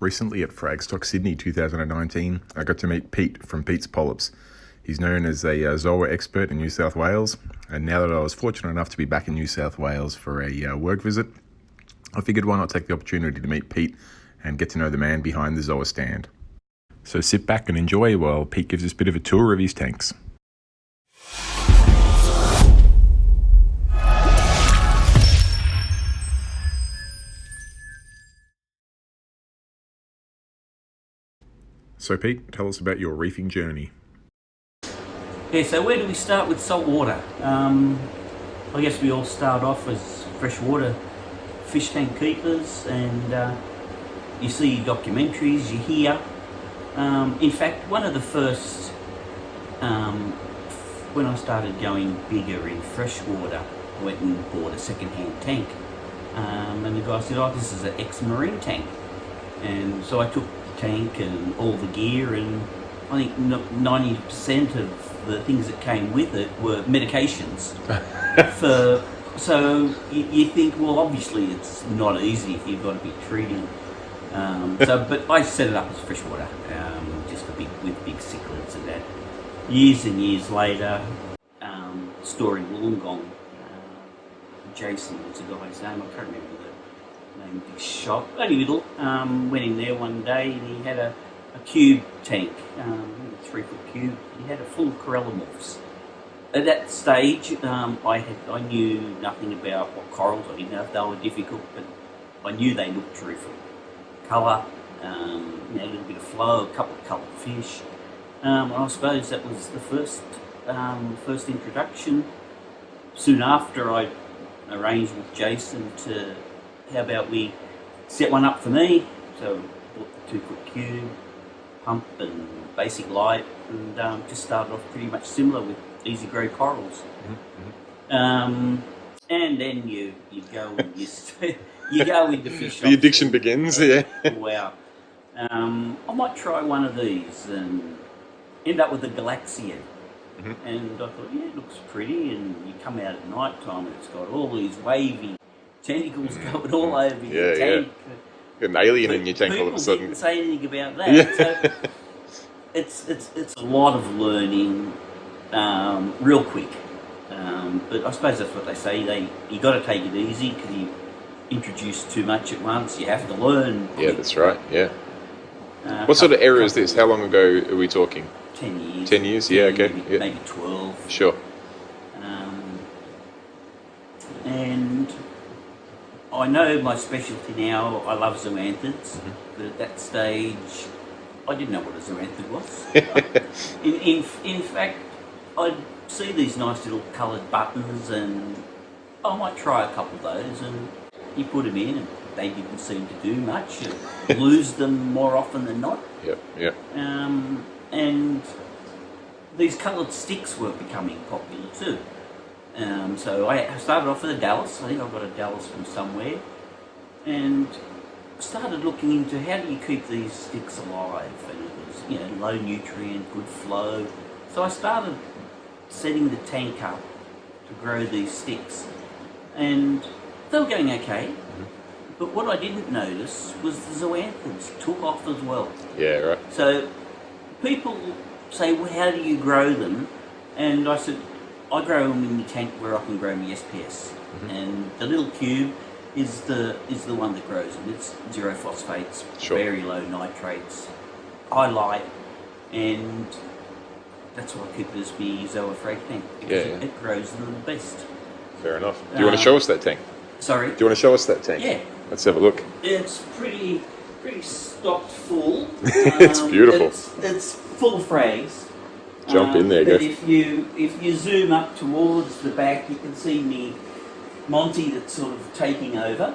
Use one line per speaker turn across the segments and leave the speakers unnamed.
Recently at Fragstock Sydney 2019, I got to meet Pete from Pete's Polyps. He's known as a Zoa expert in New South Wales, and now that I was fortunate enough to be back in New South Wales for a work visit, I figured why not take the opportunity to meet Pete and get to know the man behind the Zoa stand. So sit back and enjoy while Pete gives us a bit of a tour of his tanks. So Pete, tell us about your reefing journey.
Yeah, so where do we start with salt water? I guess we all start off as freshwater fish tank keepers, and you see documentaries, you hear. In fact, one of the first, when I started going bigger in freshwater, I went and bought a second-hand tank. And the guy said, "Oh, this is an ex-marine tank." And so I took the tank and all the gear, and I think 90% of the things that came with it were medications. So you think, well, obviously it's not easy if you've got to be treating. But I set it up as freshwater, just with big cichlids and that. Years and years later, storing Wollongong, Jason was the guy's name, I can't remember the name of his shop, only little, went in there one day and he had a cube tank, a 3-foot cube. He had a full of corallimorphs. At that stage, I knew nothing about what corals. I didn't know if they were difficult, but I knew they looked terrific. Colour, a little bit of flow, a couple of coloured fish. I suppose that was the first introduction. Soon after, I arranged with Jason to, how about we set one up for me? So bought the 2-foot cube, pump and basic light, and just started off pretty much similar with easy grow corals. Mm-hmm. And then you go and you go into fish.
The addiction begins, yeah.
Wow. I might try one of these and end up with a Galaxian. Mm-hmm. And I thought, yeah, it looks pretty, and you come out at night time and it's got all these wavy tentacles going all over your tank.
Got an alien in your tank all of a sudden.
Didn't say anything about that. Yeah. So it's a lot of learning, real quick. But I suppose that's what they say. You got to take it easy because you introduce too much at once. You have to learn.
Yeah, that's right. Yeah. What sort of era is this? How long ago are we talking?
10 years.
10 years. Yeah. Okay.
Maybe 12.
Sure.
And I know my specialty now. I love zoanthids, but at that stage, I didn't know what a zoanthid was. in fact, I'd see these nice little coloured buttons, and I might try a couple of those, and you put them in, and they didn't seem to do much. You lose them more often than not.
Yep.
And these coloured sticks were becoming popular too. So I started off with a Dallas. I think I got a Dallas from somewhere, and started looking into how do you keep these sticks alive, and it was low nutrient, good flow. So I started setting the tank up to grow these sticks, and they were going okay. But what I didn't notice was the zoanthids took off as well.
Yeah, right.
So people say, well, how do you grow them? And I said, I grow them in the tank where I can grow my SPS. Mm-hmm. And the little cube is the one that grows them. It's zero phosphates,
sure.
Very low nitrates, high light, and that's why I keep it as my Zoa frag tank, because it grows them the best.
Fair enough. Do you want to show us that tank?
Sorry?
Do you want to show us that tank?
Yeah.
Let's have a look.
It's pretty stocked full.
It's beautiful.
It's full of frags.
Jump in there,
but
go.
If you zoom up towards the back, you can see me Monty that's sort of taking over.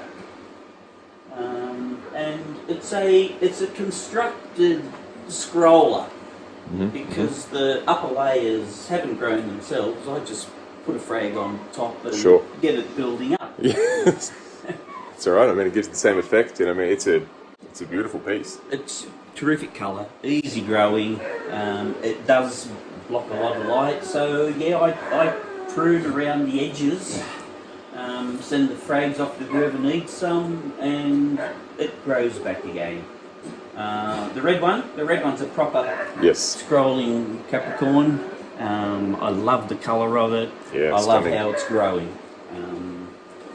And it's a constructed scroller, because the upper layers haven't grown themselves. I just put a frag on top and get it building up.
Yes. It's all right. I mean, it gives the same effect. I mean, it's a beautiful piece.
It's terrific colour, easy growing. It does block a lot of light. So yeah, I prune around the edges, send the frags off to whoever needs some, and it grows back again. The red one's a proper
Yes.
scrolling Capricorn. I love the colour of it.
Yeah,
I love
stunning.
how it's growing.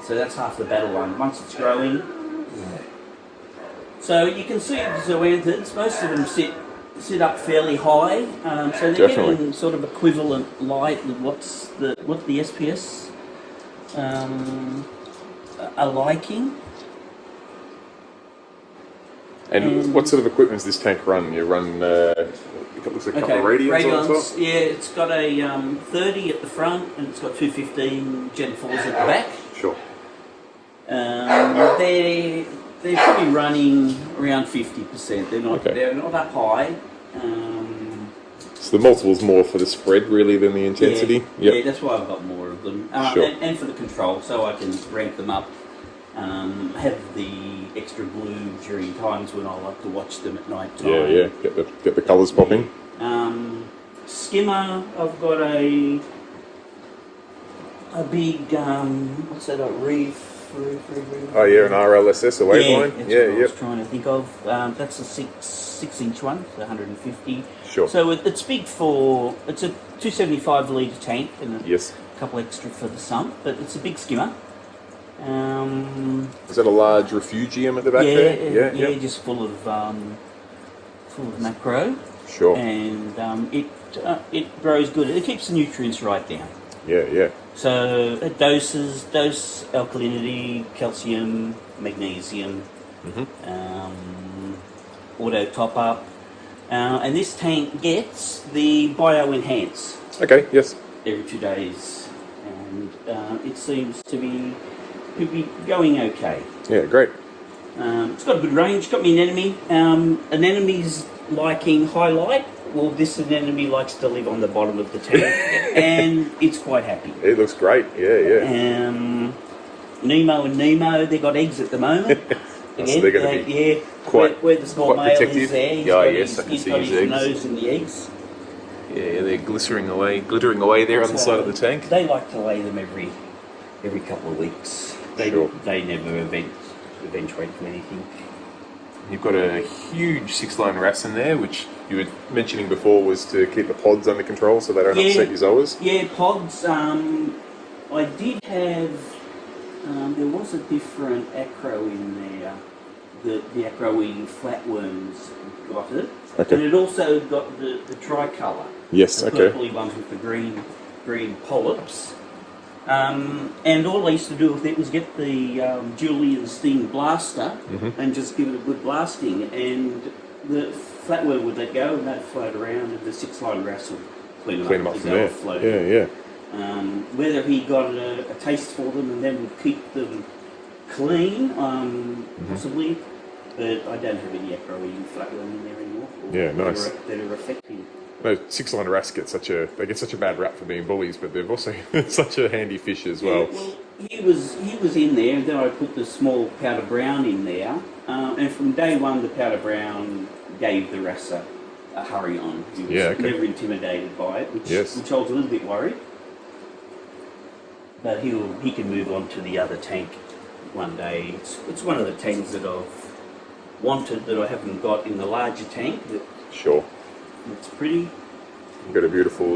So that's half the battle one. Once it's growing, so you can see the zoanthids. Most of them sit up fairly high, so they're
Definitely.
getting sort of equivalent light with what the SPS are liking.
And what sort of equipment does this tank run? You run, it looks like a couple of radians on top?
Yeah, it's got a 30 at the front and it's got 215 Gen 4s at the back.
Sure.
They're probably running around 50%.
Okay.
They're not that high.
So the multiple's more for the spread, really, than the intensity?
Yeah, that's why I've got more of them.
Sure.
And for the control, so I can ramp them up. Have the extra blue during times when I like to watch them at night time.
Yeah. Get the colours popping.
Skimmer, I've got a big, what's that, a Reef.
Oh, yeah, an RLSS, a waveline?
That's
Yeah,
what I was trying to think of. That's a 6-inch one, the 150.
Sure.
So it's big for, it's a 275 litre tank and a
Yes.
couple extra for the sump, but it's a big skimmer.
Is that a large refugium at the back there?
Yeah, just full of macro.
Sure.
And it grows good. It keeps the nutrients right down.
Yeah.
So it dose alkalinity, calcium, magnesium, auto top up, and this tank gets the bio enhance
Okay, yes.
every 2 days, and it seems to be going okay.
Yeah, great.
It's got a good range. Got me an anemone. An anemone's liking high light. Well, this anemone likes to live on the bottom of the tank, and it's quite happy.
It looks great, yeah.
Nemo and Nemo, they got eggs at the moment.
So they're going to be quite
where the small
quite
male
protective.
is there. He's
Yeah,
got
yes, I can
he's
see
got
his
his
eggs.
nose in the eggs.
Yeah, they're glittering away there on the side of the tank.
They like to lay them every couple of weeks. They never eventuate to anything.
You've got a huge 6-line RAS in there, which you were mentioning before was to keep the pods under control so they don't upset your Zoas.
Yeah, pods. I did have. There was a different acro in there. The acro-eating flatworms got it.
Okay.
And it also got the tricolour.
Yes,
the
okay.
purpley ones with the green polyps. And all I used to do with it was get the Julian Sting blaster and just give it a good blasting, and the flatworm would let go and they'd float around, and the 6-line RAS would clean them up
from there.
floating.
Yeah.
Whether he got a taste for them and then would keep them clean, possibly, but I don't have any acro-eating flatworm in there anymore.
Yeah, nice.
That are affecting.
No, 6-line RAS get such a bad rap for being bullies, but they're also such a handy fish as well.
Yeah, well, he was in there, and then I put the small powder brown in there, and from day one the powder brown gave the RAS a hurry on. He was never intimidated by it, which I was a little bit worried. But he can move on to the other tank one day. It's one of the tanks that I've wanted that I haven't got in the larger tank.
Sure.
It's pretty.
You've got a beautiful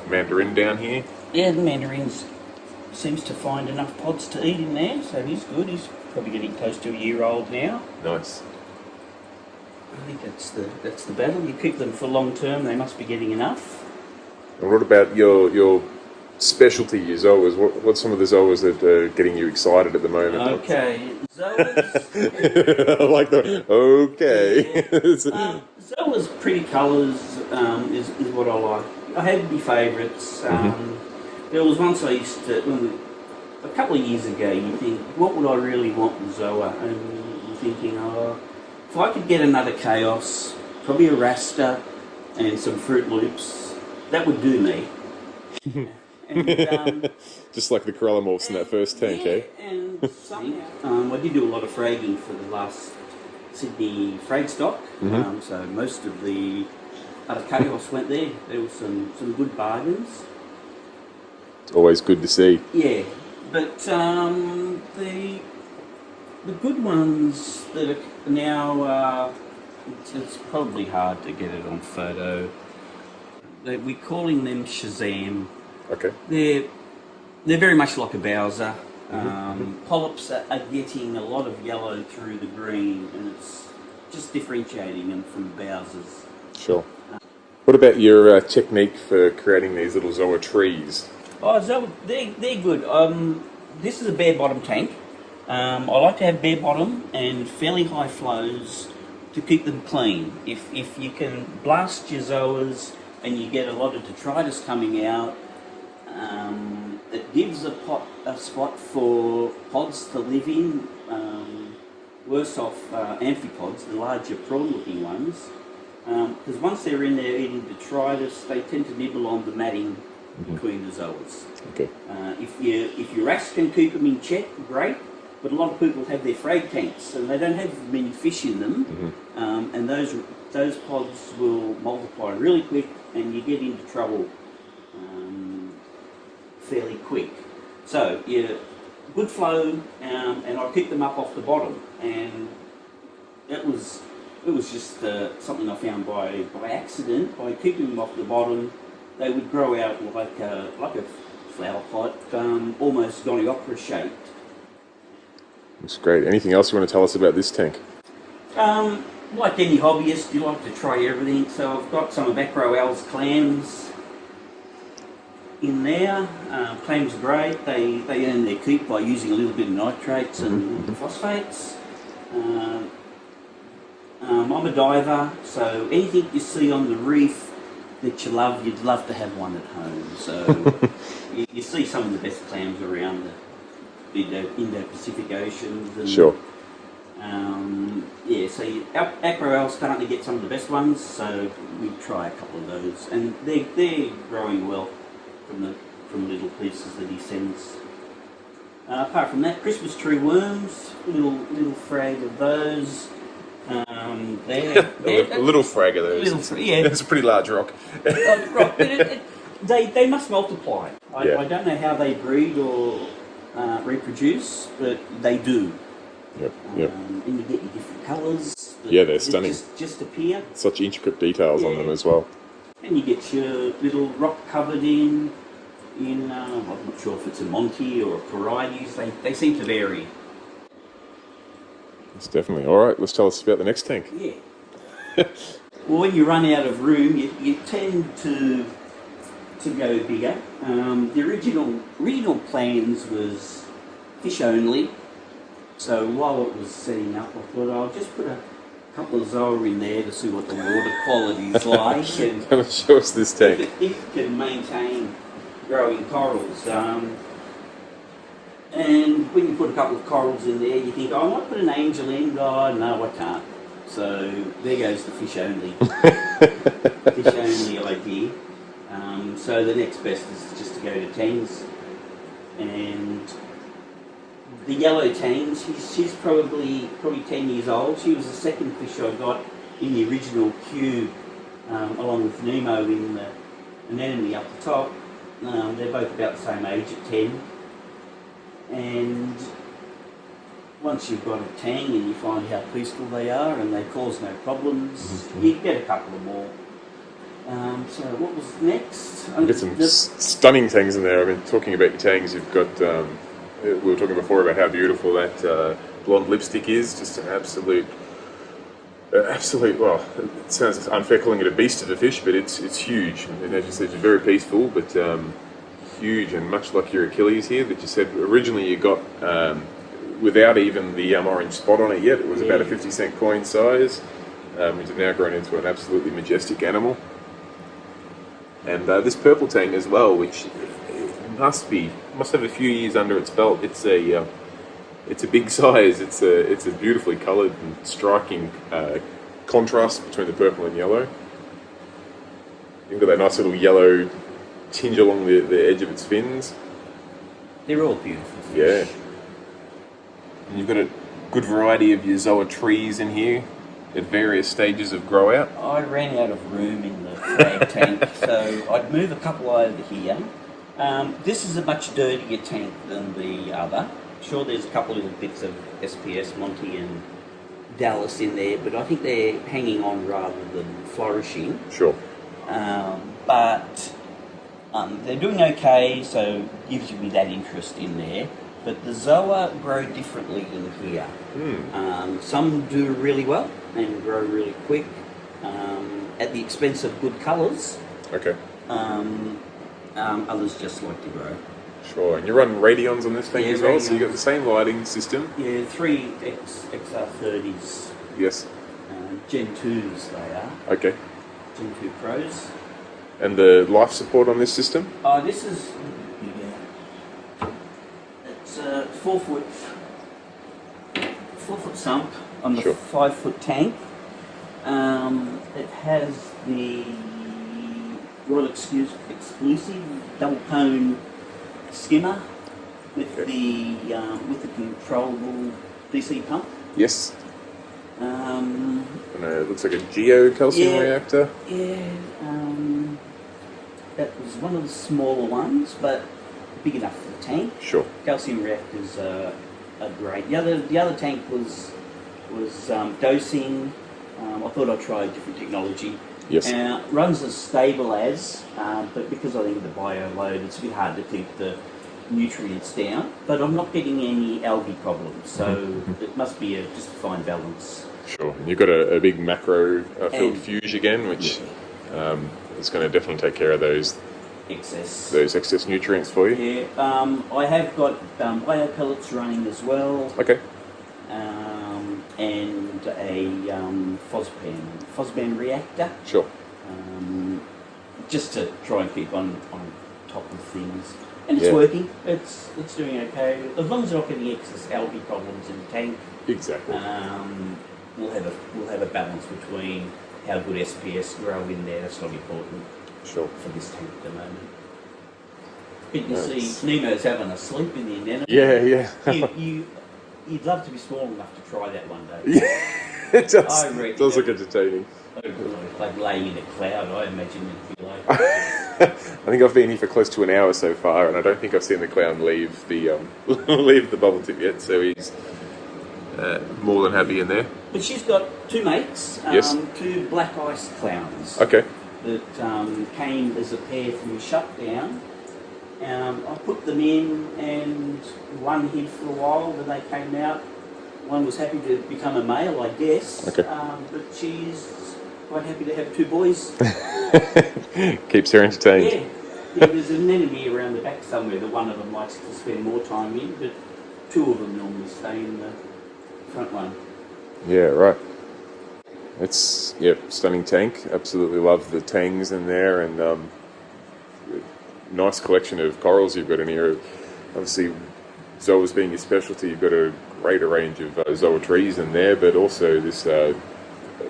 mandarin down here.
Yeah, the mandarins seems to find enough pods to eat in there, so he's good. He's probably getting close to a year old now.
Nice.
I think that's the battle. You keep them for long term, they must be getting enough.
And what about your specialty, your Zoas? What's some of the Zoas that are getting you excited at the moment?
Okay, Zoas.
I like the okay.
Yeah. Zoas pretty colours is what I like. I have my favourites. There was once I used to, a couple of years ago, you think, what would I really want with Zoa? And you're thinking, if I could get another Chaos, probably a Rasta and some Fruit Loops, that would do me. And,
just like the Corallamorphs in that first tank, eh?
And something. I did do a lot of fragging for the last Sydney frag stock, so most of the other chaos went there. There were some good bargains.
It's always good to see.
Yeah, but the good ones that are now It's probably hard to get it on photo. We're calling them Shazam.
Okay.
They're very much like a Bowser. Polyps are getting a lot of yellow through the green, and it's just differentiating them from Bowsers.
Sure. What about your technique for creating these little Zoa trees?
Oh, so they're good. This is a bare bottom tank. I like to have bare bottom and fairly high flows to keep them clean. If you can blast your Zoas and you get a lot of detritus coming out, it gives a spot for pods to live in. Worse off amphipods, the larger prawn-looking ones, because once they're in there eating detritus, they tend to nibble on the matting between the Zoas.
Okay.
If your rats can keep them in check, great. But a lot of people have their frag tanks and they don't have many fish in them, and those pods will multiply really quick, and you get into trouble fairly quick. So good flow, and I keep them up off the bottom, and it was just something I found by accident. By keeping them off the bottom, they would grow out like a flower pot, almost Goniopera shaped.
That's great. Anything else you want to tell us about this tank?
Like any hobbyist, you like to try everything. So I've got some of Acroal's clams in there. Clams are great. They earn their keep by using a little bit of nitrates and phosphates. I'm a diver, so anything you see on the reef that you love, you'd love to have one at home. So you see some of the best clams around the Indo-Pacific Oceans. And,
sure.
So Acroal's starting to get some of the best ones, so we try a couple of those, and they're growing well from little pieces that he sends. Apart from that, Christmas tree worms, little frag of those.
A little frag of those. It's a pretty large rock.
Rock, but they must multiply. I don't know how they breed or reproduce, but they do.
Yep.
And you get your different colours.
They're stunning.
Just appear.
Such intricate details on them as well.
And you get your little rock covered in I'm not sure if it's a Monty or a Parides. They seem to vary.
It's definitely. All right, let's tell us about the next tank.
Yeah. Well, when you run out of room, you tend to go bigger. The original plans was fish only. So while it was setting up, I thought I'll just put a couple of Zoa in there to see what the water quality is like. And
show us this tank.
If it can maintain growing corals. And when you put a couple of corals in there, you think, I might put an angel in. Oh, no, I can't. So there goes the fish only. Fish only idea. So the next best is just to go to tangs. And the yellow tang, she's probably 10 years old. She was the second fish I got in the original queue, along with Nemo in the anemone up the top. They're both about the same age at 10. And once you've got a tang and you find how peaceful they are and they cause no problems, you get a couple of more. So what was next?
You get some stunning tangs in there. I've been talking about your tangs. You've got, we were talking before about how beautiful that blonde lipstick is. Just an absolute, well, it sounds unfair calling it a beast of a fish, but it's huge. And as you said, it's very peaceful, but huge, and much like your Achilles here that you said originally you got without even the orange spot on it yet. It was about a 50-cent coin size, which has now grown into an absolutely majestic animal. And this purple tang as well, which must have a few years under its belt. It's a big size. It's a beautifully coloured and striking contrast between the purple and yellow. You've got that nice little yellow tinge along the edge of its fins.
They're all beautiful fish.
Yeah. And you've got a good variety of your Zoa trees in here at various stages of grow out.
I ran out of room in the frag tank, so I'd move a couple over here. This is a much dirtier tank than the other. Sure, there's a couple little bits of SPS, Monty, and Dallas in there, but I think they're hanging on rather than flourishing.
Sure.
But they're doing okay, so gives you that interest in there. But the Zoa grow differently in here. Some do really well and grow really quick at the expense of good colours.
Okay.
Others just like to grow.
Sure. And you run radions on this tank as well, so you
Radions.
got the same lighting system.
Yeah, 3 XR30s.
Yes.
Gen 2s they are.
Okay.
Gen 2 Pros.
And the life support on this system?
This is... It's a 4 foot sump on the
Sure.
5 foot tank. It has the Royal exclusive double cone skimmer with the controllable DC pump.
Yes.
Um,
And it looks like a geocalcium
Yeah.
reactor.
yeah, that was one of the smaller ones, but big enough for the tank.
Sure.
Calcium reactors are great. The other tank was dosing. I thought I'd try a different technology.
Yes.
Runs as stable as, but because I think of the bio load, it's a bit hard to keep the nutrients down. But I'm not getting any algae problems, so it must be just a fine balance.
Sure. And you've got a big macro filled
And-
fuge again, which is going to definitely take care of those excess nutrients for you.
Yeah, I have got bio pellets running as well,
Okay.
and a Fosban reactor,
Sure.
just to try and keep on top of things. And it's
Yeah.
working. It's doing okay as long as we're not getting excess algae problems in the tank.
Exactly.
We'll have a balance between how good SPS grow in there. That's not important
Sure.
for this tank at the moment. But you
Nice.
see, Nemo's having a sleep in the anemone.
Yeah.
You'd love to be small enough to try that one day.
Yeah. It does.
I reckon
It does look
that-
entertaining.
Like laying in a cloud, I imagine it'd be like.
I think I've been here for close to an hour so far, and I don't think I've seen the clown leave the leave the bubble tip yet. So he's more than happy in there.
But she's got 2 mates,
Yes.
2 black ice clowns
Okay.
that came as a pair from shutdown. I put them in, and one hid for a while when they came out. One was happy to become a male, I guess.
Okay.
But she's quite happy to have 2 boys.
Keeps her entertained.
Yeah. There's an enemy around the back somewhere that one of them likes to spend more time in, but 2 of them normally stay in the front one.
Yeah, right. It's stunning tank. Absolutely love the tangs in there, and nice collection of corals you've got in here. Obviously, Zoas being your specialty, you've got a greater range of Zoa trees in there, but also this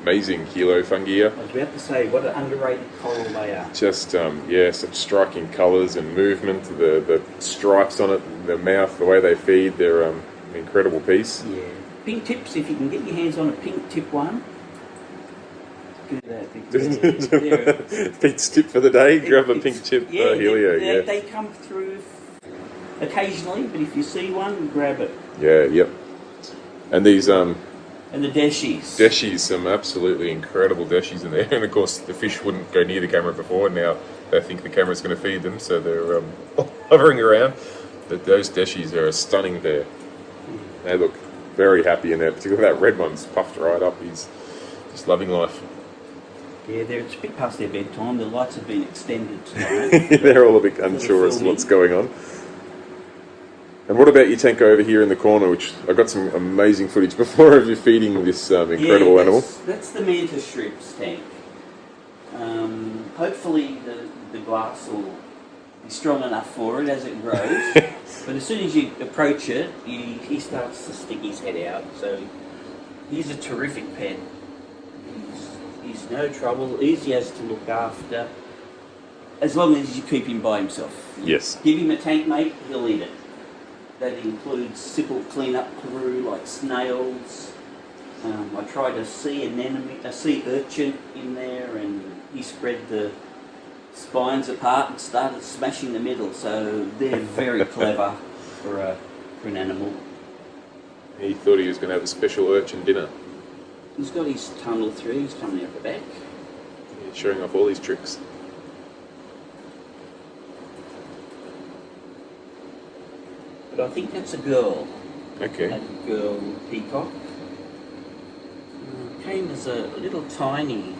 amazing Hilo fungia.
I was about to say, what an underrated coral they are.
Just such striking colours and movement. The stripes on it, the mouth, the way they feed, they're an incredible piece.
Yeah. Pink tips, if you can get your hands on a pink tip one, do that.
Pete's tip for the day. Grab a pink tip Helio.
They come through occasionally, but if you see one, grab it.
Yeah. Yep. And these
And the deshies.
deshies, some absolutely incredible deshies in there. And of course, the fish wouldn't go near the camera before. Now they think the camera's going to feed them, so they're hovering around. But those deshies are a stunning pair. They look very happy in there. Particularly that red one's puffed right up. He's just loving life.
Yeah, it's a bit past their bedtime. The lights have been extended tonight.
They're all a bit unsure as to what's going on. And what about your tank over here in the corner, which I got some amazing footage before of you feeding this incredible animal.
That's the mantis shrimps tank. Hopefully the glass will be strong enough for it as it grows. But as soon as you approach it, he starts to stick his head out. So he's a terrific pet. He's no trouble, easy as to look after, as long as you keep him by himself.
Yes.
Give him a tank mate, he'll eat it. That includes simple clean-up crew like snails. I tried a sea urchin in there, and he spread the spines apart and started smashing the middle. So they're very clever for an animal.
He thought he was going to have a special urchin dinner.
He's got his tunnel through, he's coming out the back.
Yeah, showing off all his tricks.
But I think that's a girl.
Okay.
A girl peacock. Came as a little tiny.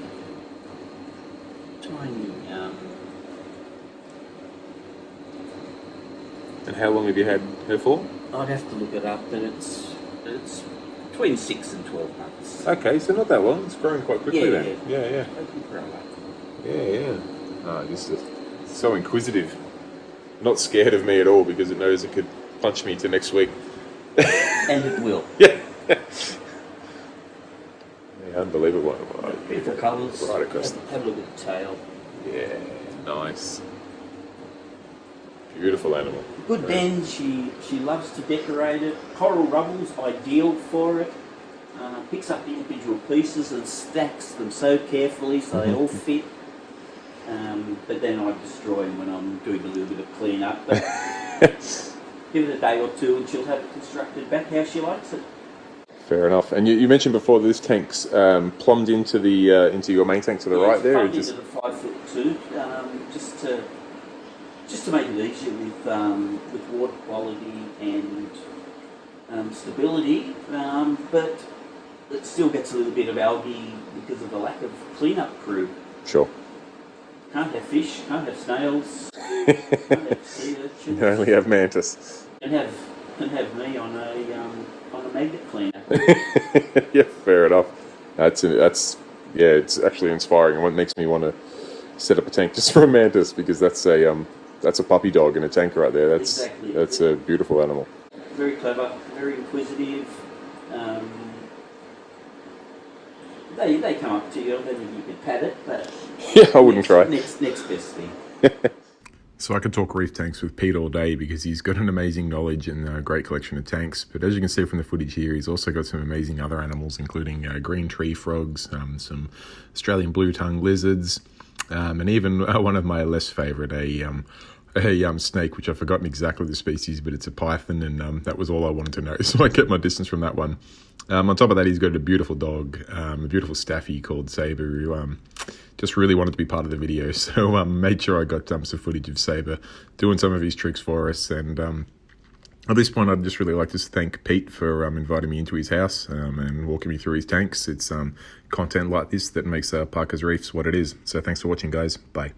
And how long have you had her for?
I'd have to look it up, but it's between 6 and 12 months.
Okay, so not that long. It's growing quite quickly
Yeah,
then. Yeah, yeah.
They can grow up.
Yeah. Oh, just so inquisitive. Not scared of me at all because it knows it could punch me to next week.
And it will.
Yeah. Yeah, unbelievable.
Beautiful colours.
Right across.
Have a look at the tail.
Yeah, nice. Beautiful animal.
Good bend. She loves to decorate it. Coral rubble's ideal for it. Picks up individual pieces and stacks them so carefully so they all fit. But then I destroy them when I'm doing a little bit of clean up. But give it a day or two and she'll have it constructed back how she likes it.
Fair enough. And you mentioned before this tank's plumbed into the into your main tank to the right there.
It's plumbed into the 5'2", just to make it easier with water quality and stability. But it still gets a little bit of algae because of the lack of cleanup crew.
Sure.
Can't have fish, can't have snails, can't have sea urchins.
You only have mantis.
And have me on a magnet cleaner.
Yeah, fair enough. It's actually inspiring, and what makes me want to set up a tank just for a mantis because that's a puppy dog in a tank right there. That's a beautiful animal.
Very clever, very inquisitive. They come up to you, then you could pat it, but
yeah, I wouldn't try.
Next best thing.
So I could talk reef tanks with Pete all day because he's got an amazing knowledge and a great collection of tanks. But as you can see from the footage here, he's also got some amazing other animals, including green tree frogs, some Australian blue-tongued lizards, and even one of my less favourite, a snake, which I've forgotten exactly the species, but it's a python, and that was all I wanted to know. So I kept my distance from that one. On top of that, he's got a beautiful dog, a beautiful staffy called Sabre, who just really wanted to be part of the video. So made sure I got some footage of Sabre doing some of his tricks for us. And at this point, I'd just really like to thank Pete for inviting me into his house and walking me through his tanks. It's content like this that makes Parker's Reefs what it is. So thanks for watching, guys. Bye.